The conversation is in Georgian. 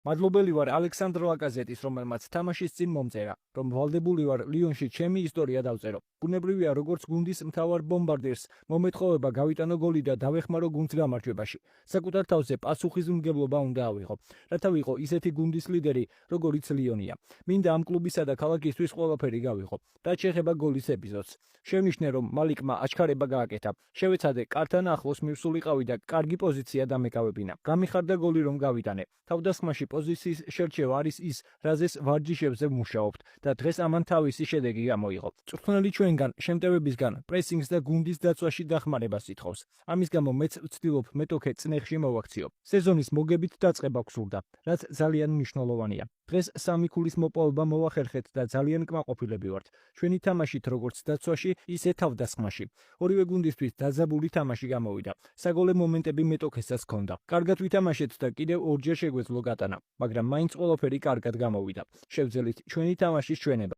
მადლობელი ვარ ალექსანდრ ლაკაზეტის, რომელმაც თამაშის წინ მომწერა, რომ ვალდებული ვარ ლიონში ჩემი ისტორია დავწერო. ბუნებრივია, როგორც გუნდის მთავარ ბომბარდირს, მომეთხოვება გავიტანო გოლი და დავეხმარო გუნდს გამარჯვებაში. საკუთარ თავზე პასუხისმგებლობა უნდა ავიღო, რათა ვიყო ისეთი გუნდის ლიდერი, როგორიც ლიონია. მინდა ამ კლუბისა და ქალაქისთვის ყველაფერი გავიღო. რაც შეეხება გოლის ეპიზოდს. შევნიშნე, რომ მალიკმა აჩქარება გააკეთა. შევეცადე კართან ახლოს მივსულიყავი და კარგი პოზიცია დამეკავებინა. გამიხარდა გოლი რომ გავიტანე. თავდასხმაში პოზიციის შერჩევა არის ის, რაზეც ვარჯიშებზე ვმუშაობთ და დღეს ამან თავისი შედეგი გამოიღო. წვრთნელი ჩვენგან, შემტევებისგან, პრესინგს და გუნდის დაცვაში დახმარებას ითხოვს. ამის გამო მეც ვცდილობ მეტოქე წნეხში მოვაქციო. სეზონის მოგებით დაწყება გსურდა, რაც ძალიან მნიშვნელოვანია. დღეს 3 ქულის მოპოვება მოვახერხეთ და ძალიან კმაყოფილები ვართ. ჩვენი თამაშით როგორც დაცვაში, ისე თავდასხმაში. ორივე გუნდისთვის დაძაბული თამაში გამოვიდა. საგოლე მომენტები მეტოქესაც ჰქონდა. კარგად ვითამაშეთ და კიდევ ორჯერ შეგვეძლო გატანა, მაგრამ მაინც ყველაფერი კარგად გამოვიდა. შევძელით ჩვენი თამაშის ჩვენება.